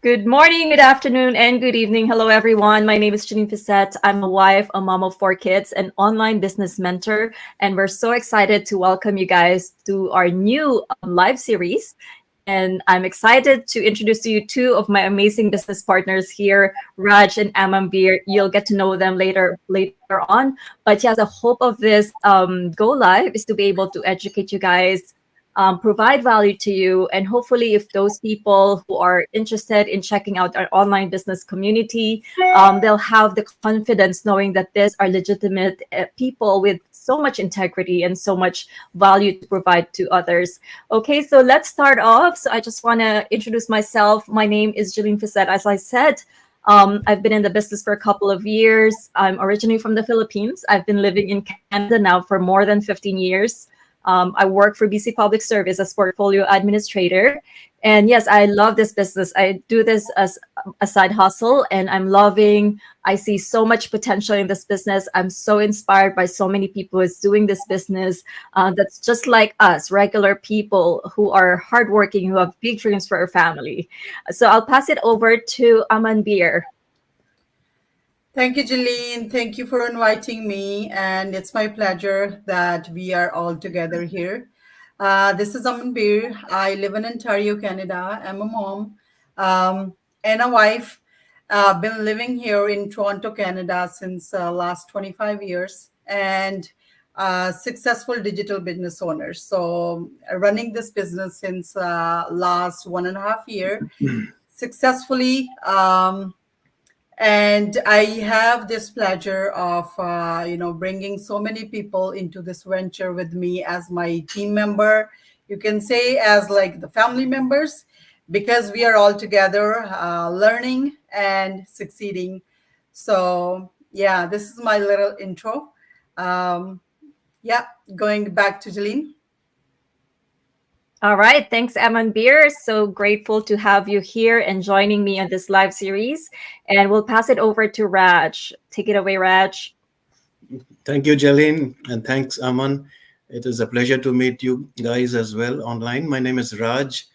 Good morning, good afternoon, and good evening. Hello, everyone. My name is Janine Pisette. I'm a wife, a mom of four kids, an online business mentor, and we're so excited to welcome you guys to our new live series. And I'm excited to introduce to you two of my amazing business partners here, Raj and Amanbir. You'll get to know them later on. But yeah, the hope of this go live is to be able to educate you guys, provide value to you, and hopefully, if those people who are interested in checking out our online business community, they'll have the confidence knowing that these are legitimate people with so much integrity and so much value to provide to others. Okay, so let's start off. So I just want to introduce myself. My name is Geline Fisette. As I said, I've been in the business for a couple of years. I'm originally from the Philippines. I've been living in Canada now for more than 15 years. I work for BC Public Service as portfolio administrator. And yes, I love this business. I do this as a side hustle, and I see so much potential in this business. I'm so inspired by so many people who's doing this business that's just like us, regular people who are hardworking, who have big dreams for our family. So I'll pass it over to Amanbir. Thank you, Geline. Thank you for inviting me. And it's my pleasure that we are all together here. This is Amanbir. I live in Ontario, Canada. I'm a mom and a wife. Been living here in Toronto, Canada since last 25 years and successful digital business owner. So running this business since last 1.5 year successfully. And I have this pleasure of bringing so many people into this venture with me as my team member. You can say as like the family members, because we are all together learning and succeeding. So yeah, this is my little intro. um, yeah, going back to Jeline. All right. Thanks, Amanbir. So grateful to have you here and joining me on this live series. And we'll pass it over to Raj. Take it away, Raj. Thank you, Jalene, and thanks, Aman. It is a pleasure to meet you guys as well online. My name is Raj.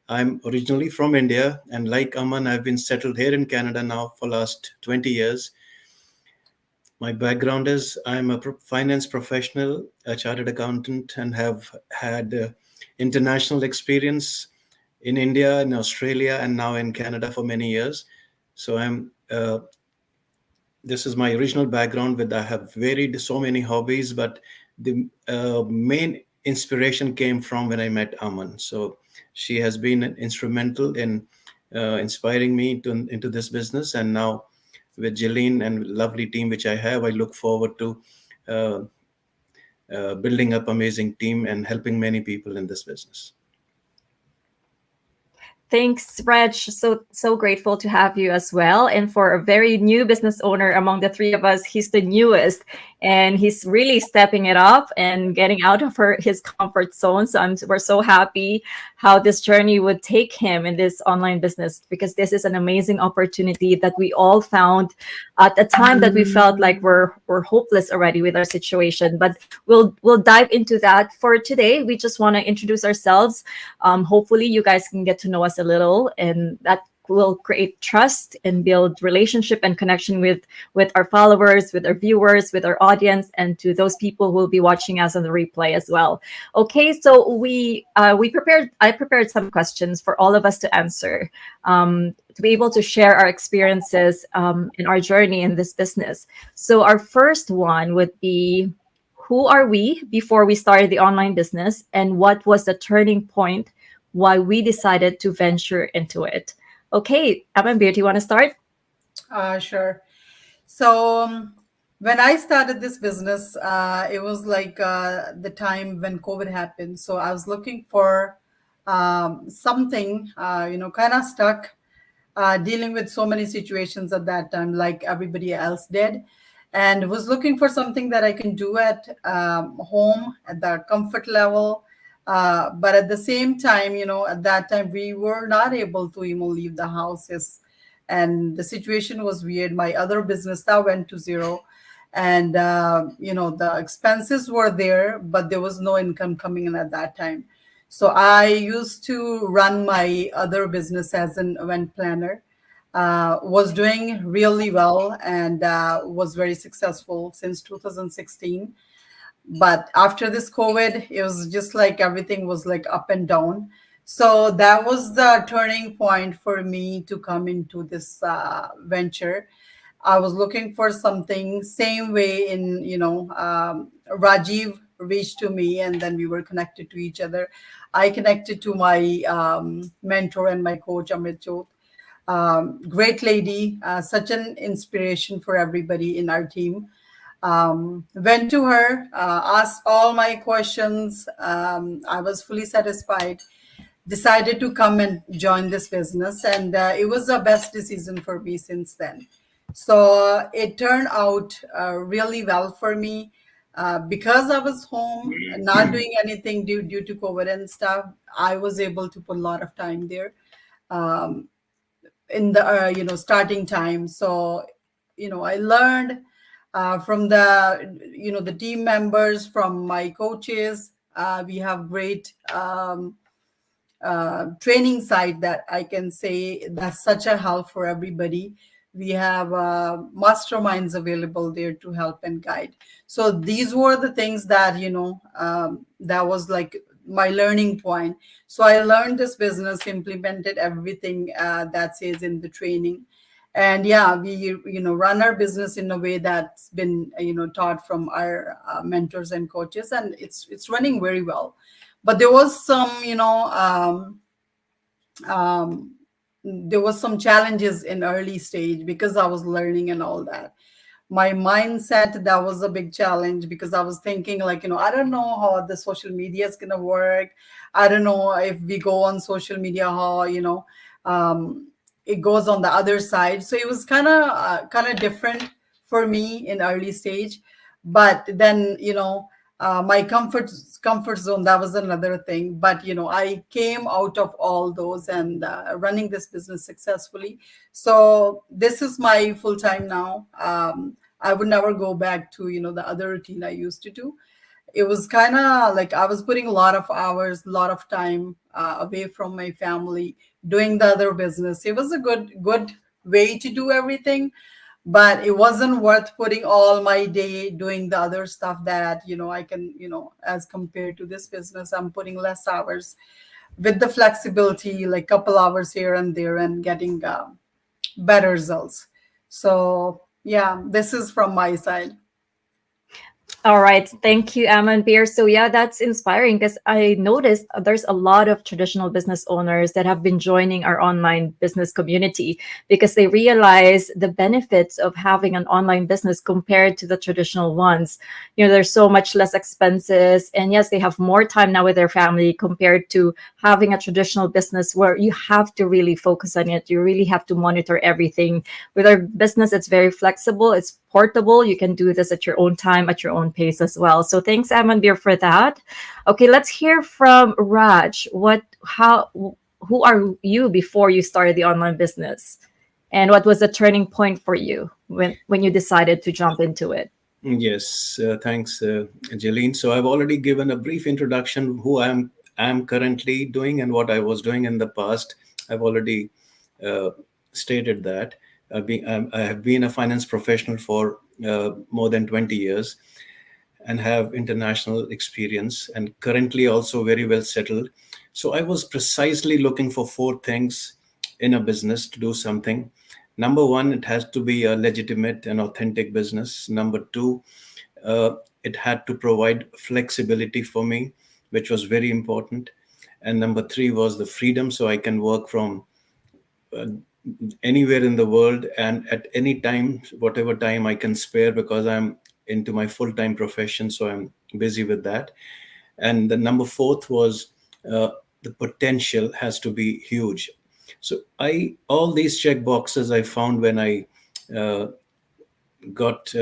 I'm originally from India, and like Aman, I've been settled here in Canada now for last 20 years. My background is I'm a finance professional, a chartered accountant, and have had international experience in India, in Australia, and now in Canada for many years. So this is my original background with I have varied so many hobbies, but the main inspiration came from when I met Aman. So she has been instrumental in inspiring me into this business, and now with Jeline and lovely team which I have, I look forward to uh, building up amazing team and helping many people in this business. Thanks, Reg. So grateful to have you as well. And for a very new business owner among the three of us, he's the newest, and he's really stepping it up and getting out of his comfort zone. So we're so happy how this journey would take him in this online business, because this is an amazing opportunity that we all found at the time that we felt like we're hopeless already with our situation. But we'll dive into that. For today, we just want to introduce ourselves. Hopefully you guys can get to know us a little, and that will create trust and build relationship and connection with our followers, with our viewers, with our audience, and to those people who will be watching us on the replay as well. Okay, so I prepared some questions for all of us to answer, to be able to share our experiences in our journey in this business. So our first one would be, who are we before we started the online business, and what was the turning point why we decided to venture into it? Okay, Amanbir, do you want to start? Sure. So when I started this business, it was like the time when COVID happened. So I was looking for something, kind of stuck, dealing with so many situations at that time, like everybody else did, and was looking for something that I can do at home at the comfort level. But at the same time, at that time, we were not able to even leave the houses. And the situation was weird. My other business that went to zero. And, the expenses were there, but there was no income coming in at that time. So I used to run my other business as an event planner. Was doing really well and was very successful since 2016. But after this COVID, it was just like everything was like up and down. So that was the turning point for me to come into this venture. I was looking for something same way in, Rajiv reached to me and then we were connected to each other. I connected to my mentor and my coach, Amit. Great lady, such an inspiration for everybody in our team. Went to her, asked all my questions. I was fully satisfied. Decided to come and join this business, and it was the best decision for me since then. So it turned out really well for me because I was home, not doing anything due to COVID and stuff. I was able to put a lot of time there in the starting time. So I learned from the team members, from my coaches. We have great training site that I can say that's such a help for everybody. We have masterminds available there to help and guide. So these were the things that that was like my learning point. So I learned this business, implemented everything that says in the training, and yeah, we run our business in a way that's been taught from our mentors and coaches, and it's running very well. But um, there was some challenges in early stage because I was learning and all that. My mindset, that was a big challenge because I was thinking like, I don't know how the social media is going to work. I don't know if we go on social media how um, it goes on the other side. So it was kind of different for me in early stage. But then my comfort zone, that was another thing. But I came out of all those and running this business successfully. So this is my full time now. I would never go back to the other routine I used to do. It was kind of like I was putting a lot of hours, a lot of time away from my family, doing the other business. It was a good way to do everything, but it wasn't worth putting all my day doing the other stuff that I can, as compared to this business, I'm putting less hours with the flexibility, like couple hours here and there, and getting better results. So yeah, this is from my side. All right. Thank you, Amanbir. So yeah, that's inspiring because I noticed there's a lot of traditional business owners that have been joining our online business community because they realize the benefits of having an online business compared to the traditional ones. There's so much less expenses. And yes, they have more time now with their family compared to having a traditional business where you have to really focus on it. You really have to monitor everything. With our business, it's very flexible. It's portable. You can do this at your own time, at your own pace as well. So thanks, Amanbir, for that. Okay, let's hear from Raj. Who are you before you started the online business? And what was the turning point for you when you decided to jump into it? Yes, thanks, Geline. So I've already given a brief introduction who I'm currently doing and what I was doing in the past. I've already uh, stated that. I have been a finance professional for more than 20 years and have international experience and currently also very well settled. So I was precisely looking for four things in a business to do something. Number one, it has to be a legitimate and authentic business. Number two, uh, it had to provide flexibility for me, which was very important. And number three was the freedom, so I can work from uh, anywhere in the world and at any time, whatever time I can spare, because I'm into my full-time profession, so I'm busy with that. And the number fourth was uh, the potential has to be huge. So I all these check boxes I found when I uh, got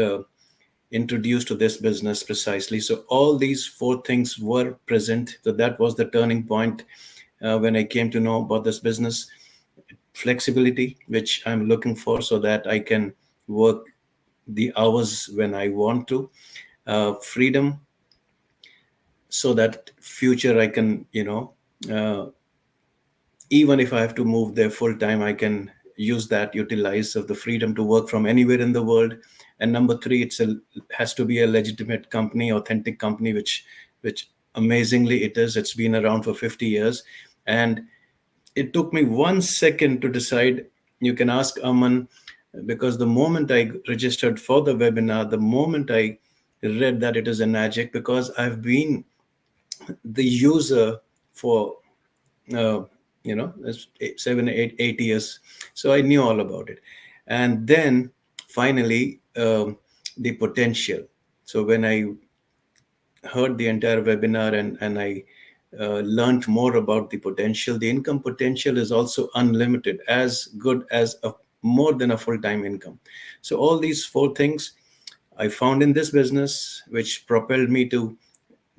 introduced to this business precisely. So all these four things were present. So that was the turning point when I came to know about this business. Flexibility, which I'm looking for, so that I can work the hours when I want to. Freedom, so that future I can uh, even if I have to move there full time, I can use that, utilize of the freedom to work from anywhere in the world. And number three, has to be a legitimate company, authentic company, which amazingly it is. It's been around for 50 years. And it took me 1 second to decide. You can ask Aman, because the moment I registered for the webinar, the moment I read that it is a magic, because I've been the user for uh, it's 7, 8 years, so I knew all about it. And then finally, the potential. So when I heard the entire webinar, and I learned more about the potential. The income potential is also unlimited, as good as more than a full-time income. So all these four things I found in this business, which propelled me to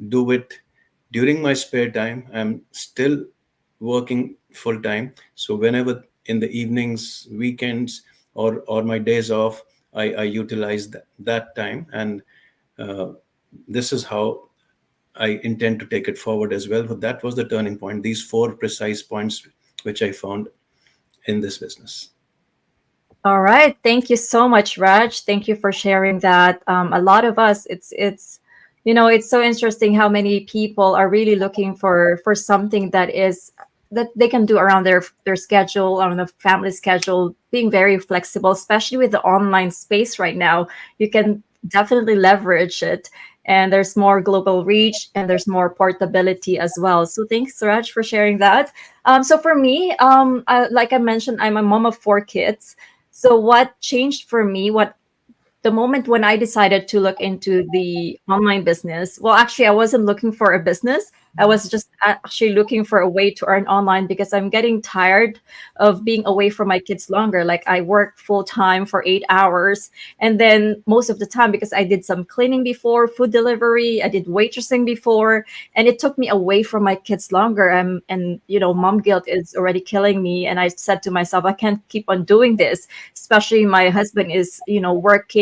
do it during my spare time. I'm still working full time. So whenever in the evenings, weekends, or my days off, I utilize that time. And uh, this is how I intend to take it forward as well. But that was the turning point, these four precise points which I found in this business. All right. Thank you so much, Raj. Thank you for sharing that. A lot of us, it's so interesting how many people are really looking for something that they can do around their schedule, around the family schedule, being very flexible, especially with the online space right now. You can definitely leverage it. And there's more global reach and there's more portability as well. So thanks, Raj, for sharing that. So for me, like I mentioned, I'm a mom of 4 kids. So what changed for me, what the moment when I decided to look into the online business, well, actually, I wasn't looking for a business. I was just actually looking for a way to earn online because I'm getting tired of being away from my kids longer. Like I work full time for 8 hours. And then most of the time, because I did some cleaning before, food delivery, I did waitressing before, and it took me away from my kids longer. And, mom guilt is already killing me. And I said to myself, I can't keep on doing this, especially my husband is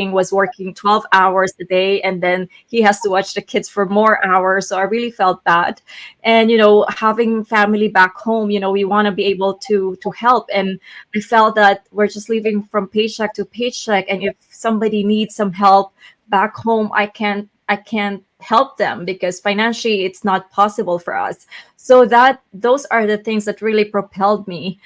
was working 12 hours a day, and then he has to watch the kids for more hours. So I really felt bad. And having family back home, we want to be able to help. And I felt that we're just living from paycheck to paycheck, and if somebody needs some help back home, I can't help them because financially it's not possible for us. So those are the things that really propelled me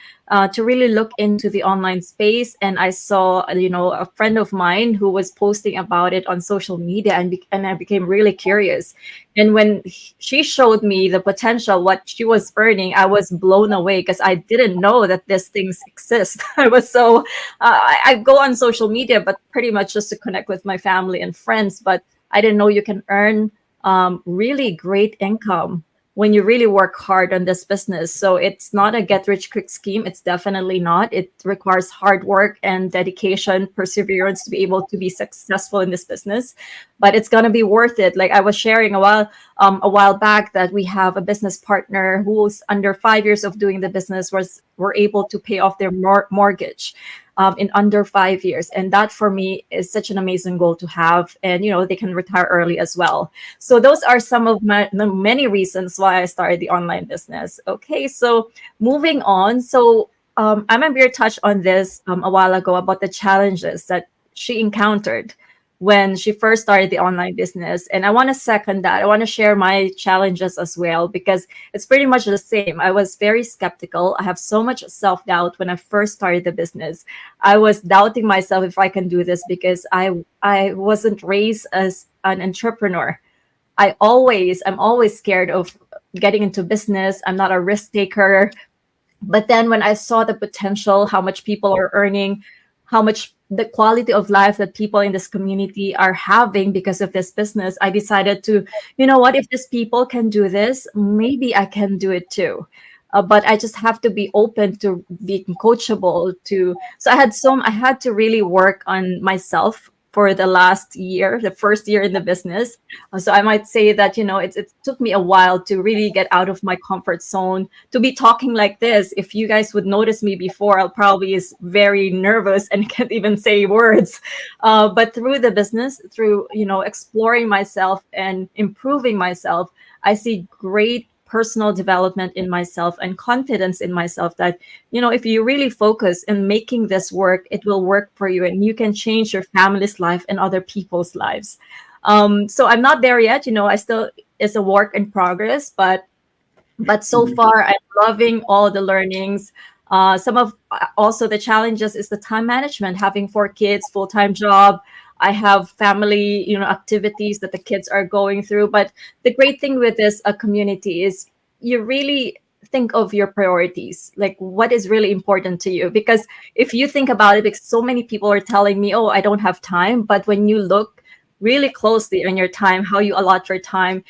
to really look into the online space. And I saw a friend of mine who was posting about it on social media, and I became really curious. And when she showed me the potential, what she was earning, I was blown away because I didn't know that these things exist. I was so I go on social media, but pretty much just to connect with my family and friends. But I didn't know you can earn really great income when you really work hard on this business. So it's not a get rich quick scheme. It's definitely not. It requires hard work and dedication, perseverance to be able to be successful in this business. But it's gonna be worth it. Like I was sharing a while back that we have a business partner who's under 5 years of doing the business were able to pay off their mortgage in under 5 years. And that for me is such an amazing goal to have. And they can retire early as well. So those are some of the many reasons why I started the online business. Okay, so moving on. So Amanbir touched on this a while ago about the challenges that she encountered when she first started the online business. And I want to second that. I want to share my challenges as well because it's pretty much the same. I was very skeptical. I have so much self-doubt when I first started the business. I was doubting myself if I can do this because I wasn't raised as an entrepreneur. I'm always scared of getting into business. I'm not a risk taker. But then when I saw the potential, how much people are earning, how much the quality of life that people in this community are having because of this business, I decided to, what, if these people can do this, maybe I can do it too. But I just have to be open to being coachable to. So I had to really work on myself for the last year, the first year in the business. So I might say that, it took me a while to really get out of my comfort zone to be talking like this. If you guys would notice me before, I'll probably is very nervous and can't even say words. But through the business, through, exploring myself and improving myself, I see great personal development in myself and confidence in myself that, if you really focus in making this work, it will work for you and you can change your family's life and other people's lives. So I'm not there yet. I still, it's a work in progress, but so far I'm loving all the learnings. Some of also the challenges is the time management, having 4 kids, full-time job. I have family, activities that the kids are going through. But the great thing with this community is you really think of your priorities, like what is really important to you. Because if you think about it, because so many people are telling me, oh, I don't have time. But when you look really closely on your time, how you allot your time,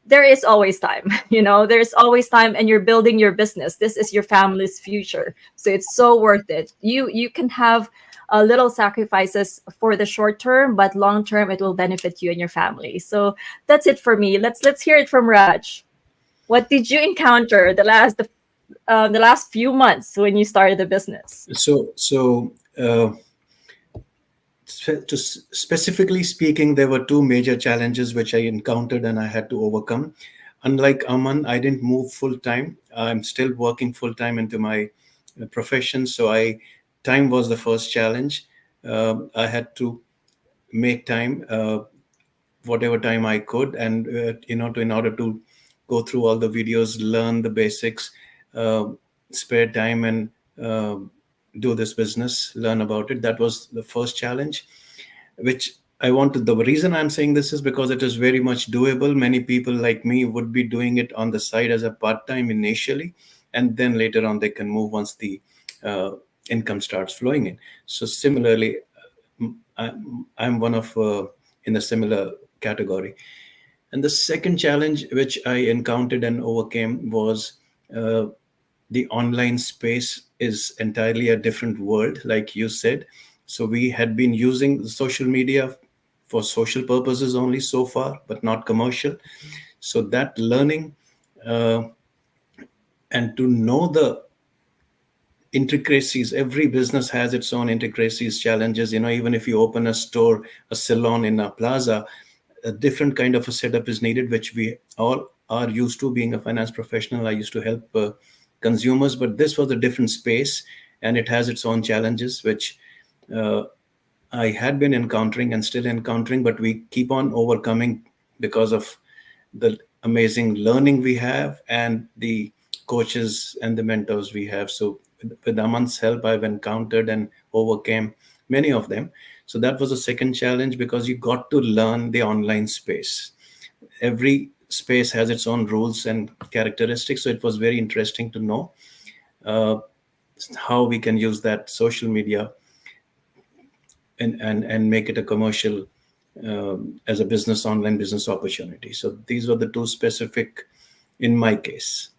there is always time. There's always time, and you're building your business. This is your family's future, so it's so worth it. You can have little sacrifices for the short term, but long term it will benefit you and your family. So that's it for me. Let's hear it from Raj. What did you encounter the last few months when you started the business? Specifically speaking, there were two major challenges which I encountered and I had to overcome. Unlike Aman, I didn't move full time. I'm still working full time into my profession. So time was the first challenge. I had to make time, whatever time I could, and in order to go through all the videos, learn the basics, uh, spare time, and uh, do this business, learn about it. That was the first challenge, which I wanted. The reason I'm saying this is because it is very much doable. Many people like me would be doing it on the side as a part time initially, and then later on they can move once the uh, income starts flowing in. So similarly, I'm one of in a similar category. And the second challenge which I encountered and overcame was uh, the online space is entirely a different world, like you said. So we had been using social media for social purposes only so far, but not commercial. So that learning uh, and to know the intricacies, every business has its own intricacies, challenges. Even if you open a store, a salon in a plaza, a different kind of a setup is needed, which we all are used to. Being a finance professional, I used to help consumers, but this was a different space and it has its own challenges, which uh, I had been encountering and still encountering, but we keep on overcoming because of the amazing learning we have and the coaches and the mentors we have. So with Aman's help, I've encountered and overcame many of them. So that was a second challenge, because you got to learn the online space. Every space has its own rules and characteristics. So it was very interesting to know uh, how we can use that social media and make it a commercial, as a business, online business opportunity. So these were the two specific in my case.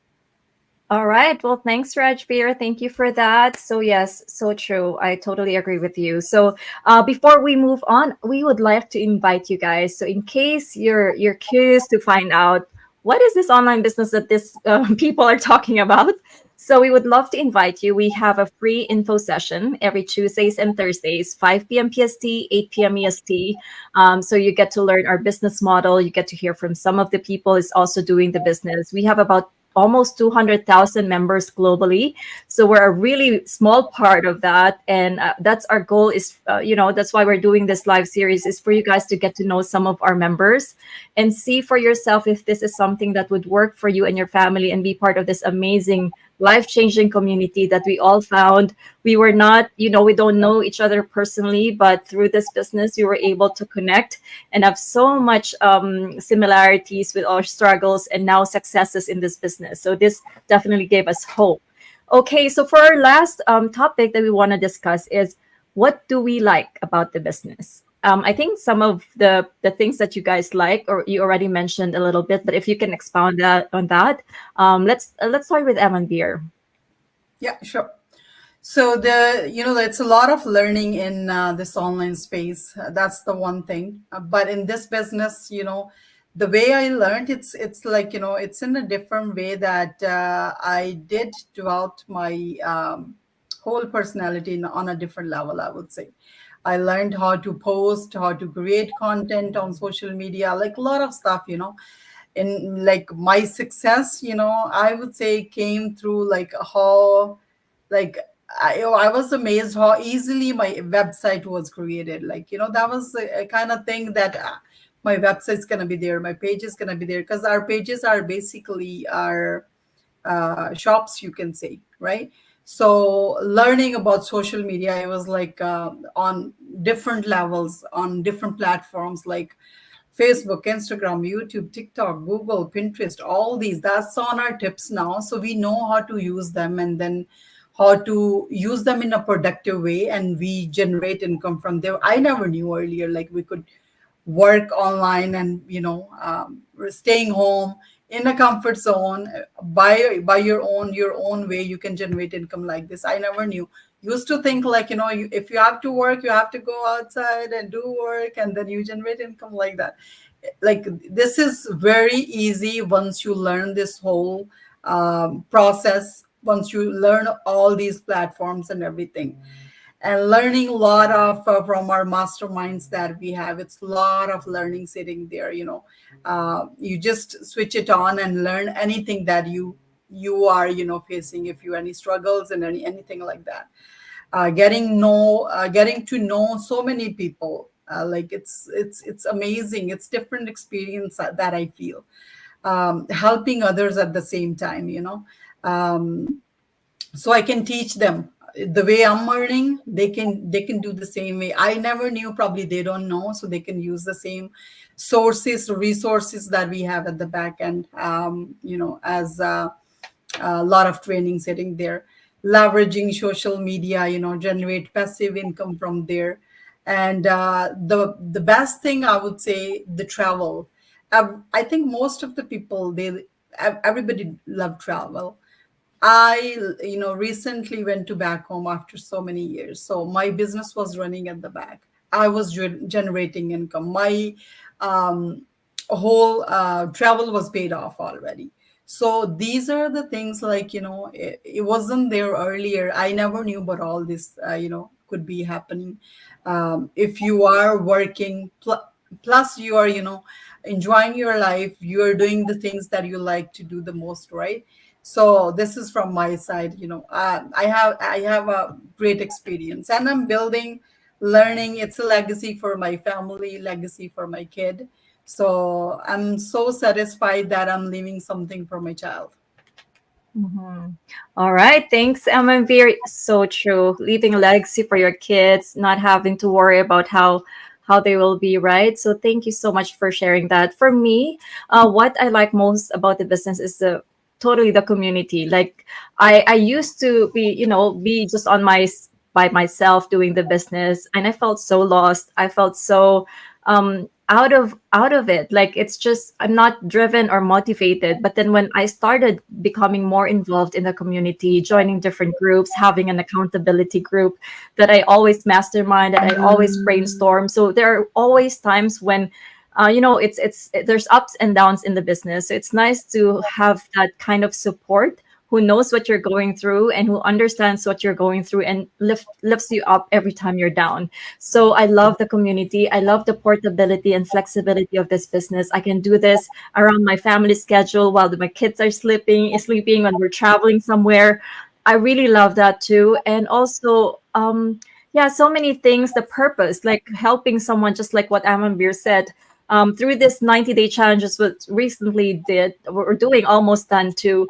All right. Well, thanks, Rajbir. Thank you for that. So, yes, so true. I totally agree with you. So, before we move on, we would like to invite you guys. So, in case you're curious to find out what is this online business that this people are talking about, so we would love to invite you. We have a free info session every Tuesdays and Thursdays, 5 p.m. PST, 8 p.m. EST. So you get to learn our business model. You get to hear from some of the people is also doing the business. We have about almost 200,000 members globally. So we're a really small part of that. And that's our goal is, that's why we're doing this live series, is for you guys to get to know some of our members and see for yourself if this is something that would work for you and your family and be part of this amazing life-changing community that we all found. We were not, we don't know each other personally, but through this business, we were able to connect and have so much similarities with our struggles and now successes in this business. So this definitely gave us hope. Okay, so for our last topic that we want to discuss is, what do we like about the business? I think some of the things that you guys like, or you already mentioned a little bit, but if you can expound that on that, let's start with Amanbir. Yeah, sure. So it's a lot of learning in this online space. That's the one thing. But in this business, the way I learned, it's like, it's in a different way that I did throughout my whole personality on a different level, I would say. I learned how to post, how to create content on social media, like a lot of stuff. in like my success, I would say came through like how, like, I was amazed how easily my website was created. Like, that was a kind of thing that my website's gonna be there, my page is gonna be there, because our pages are basically our shops, you can say, right? So learning about social media, it was like on different levels, on different platforms like Facebook, Instagram, YouTube, TikTok, Google, Pinterest, all these. That's on our tips now. So we know how to use them, and then how to use them in a productive way, and we generate income from there. I never knew earlier, like we could work online, and we're staying home in a comfort zone, by your own way, you can generate income like this. I never knew. Used to think like, if you have to work, you have to go outside and do work, and then you generate income like that. Like, this is very easy once you learn this whole process, once you learn all these platforms and everything, and learning a lot of from our masterminds that we have. It's a lot of learning sitting there. You just switch it on and learn anything that you are facing, if you any struggles and anything like that. Getting to know so many people, like it's amazing. It's different experience that I feel, helping others at the same time, so I can teach them the way I'm learning. They can do the same way. I never knew, probably they don't know, so they can use the same resources that we have at the back end, as a lot of training sitting there, leveraging social media, generate passive income from there. And the best thing I would say, the travel. I think most of the people, everybody love travel. I, recently went to back home after so many years. So my business was running at the back. I was generating income. My um, whole travel was paid off already. So these are the things, like, it wasn't there earlier. I never knew about all this, could be happening. If you are working, plus you are, enjoying your life, you are doing the things that you like to do the most, right? So this is from my side. I have a great experience, and I'm building, learning. It's a legacy for my family, legacy for my kid. So I'm so satisfied that I'm leaving something for my child. Mhm. All right. Thanks, Amanbir. So true. Leaving a legacy for your kids, not having to worry about how they will be, right? So thank you so much for sharing that. For me, what I like most about the business is the totally the community. Like I used to be, be just by myself doing the business, and I felt so lost. I felt so out of it. Like it's just I'm not driven or motivated. But then when I started becoming more involved in the community, joining different groups, having an accountability group that I always mastermind, that I always brainstorm. So there are always times when there's ups and downs in the business. So it's nice to have that kind of support, who knows what you're going through and who understands what you're going through, and lifts you up every time you're down. So I love the community. I love the portability and flexibility of this business. I can do this around my family schedule while my kids are sleeping when we're traveling somewhere. I really love that too. And also, yeah, so many things. The purpose, like helping someone, just like what Amanbir said, through this 90-day challenges, what recently did, we're doing almost done too.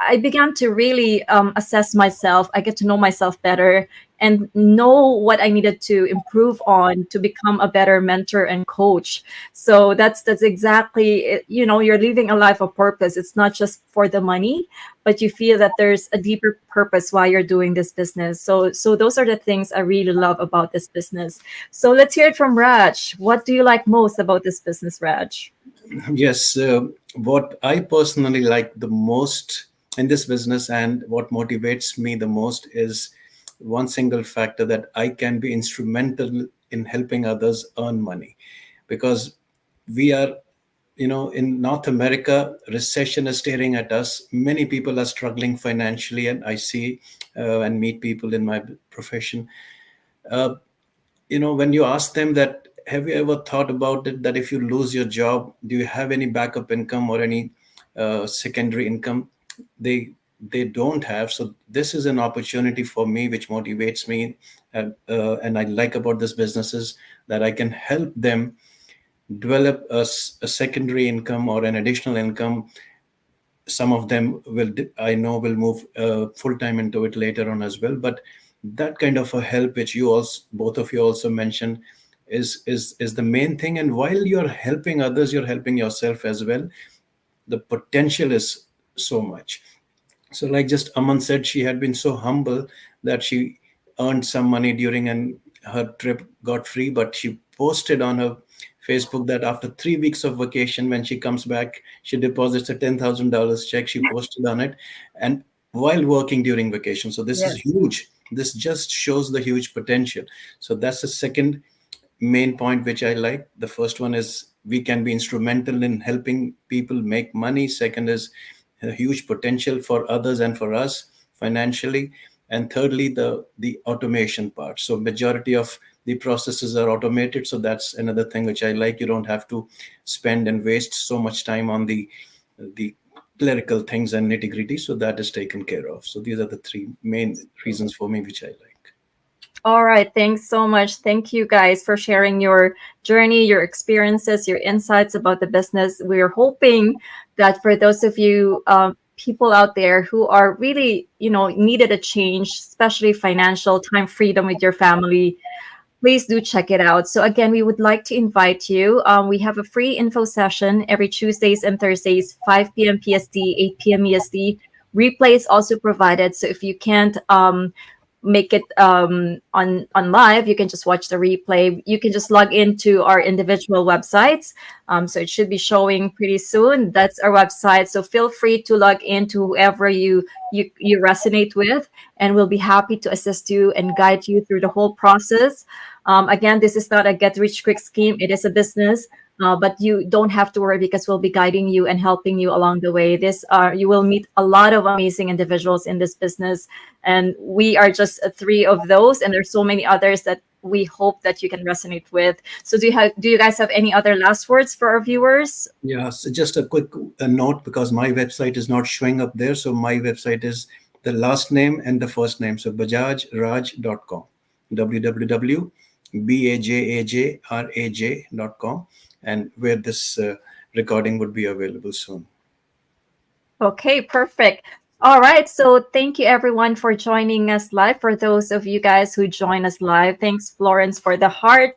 I began to really assess myself. I get to know myself better and know what I needed to improve on to become a better mentor and coach. So that's exactly it. You're living a life of purpose. It's not just for the money, but you feel that there's a deeper purpose why you're doing this business. So those are the things I really love about this business. So let's hear it from Raj. What do you like most about this business, Raj? Yes, what I personally like the most in this business and what motivates me the most is one single factor, that I can be instrumental in helping others earn money. Because we are, in North America, recession is staring at us. Many people are struggling financially, and I see and meet people in my profession. When you ask them that have you ever thought about it that if you lose your job, do you have any backup income or any secondary income? They don't have. So this is an opportunity for me, which motivates me, and I like about this business is that I can help them develop a secondary income or an additional income. Some of them will, I know, will move full time into it later on as well. But that kind of a help, which you also, both of you also mentioned, is the main thing. And while you're helping others, you're helping yourself as well. The potential is so much. So, like just Aman said, she had been so humble that she earned some money during and her trip got free, but she posted on her Facebook that after 3 weeks of vacation, when she comes back, she deposits a $10,000 check. She posted on it, and while working during vacation. So this is Yes. huge. This just shows the huge potential. So that's the second main point which I like. The first one is we can be instrumental in helping people make money. Second is a huge potential for others and for us financially. And thirdly, the automation part. So majority of the processes are automated. So that's another thing which I like. You don't have to spend and waste so much time on the clerical things and nitty gritty. So that is taken care of. So these are the three main reasons for me which I like. All right. Thanks so much. Thank you guys for sharing your journey, your experiences, your insights about the business. We're hoping that for those of you people out there who are really, needed a change, especially financial time freedom with your family, please do check it out. So again, we would like to invite you. We have a free info session every Tuesdays and Thursdays, 5 p.m. PST, 8 p.m. EST. Replay is also provided. So if you can't make it on live, you can just watch the replay. You can just log into our individual websites. So it should be showing pretty soon. That's our website. So feel free to log into whoever you resonate with, and we'll be happy to assist you and guide you through the whole process. Again, this is not a get rich quick scheme. It is a business. But you don't have to worry because we'll be guiding you and helping you along the way. You will meet a lot of amazing individuals in this business, and we are just three of those. And there's so many others that we hope that you can resonate with. So do you guys have any other last words for our viewers? Yeah, so just a quick note, because my website is not showing up there. So my website is the last name and the first name. So bajajraj.com, www.bajajraj.com, and where this recording would be available soon. Okay, perfect. All right. So thank you everyone for joining us live. For those of you guys who join us live, thanks Florence for the heart.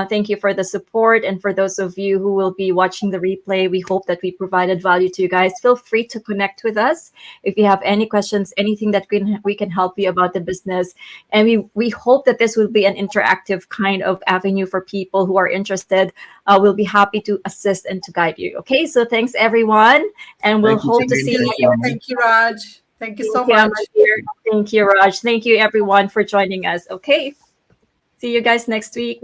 Thank you for the support. And for those of you who will be watching the replay, we hope that we provided value to you guys. Feel free to connect with us if you have any questions, anything that we can help you about the business. And we hope that this will be an interactive kind of avenue for people who are interested. We'll be happy to assist and to guide you. Okay, so thanks everyone, and we'll Thank you, hope to Jane. see Thank you, you. Aman. Thank you, Raj. Thank you so Thank you, much. Amanbir. Thank you, Raj. Thank you everyone for joining us. Okay, see you guys next week.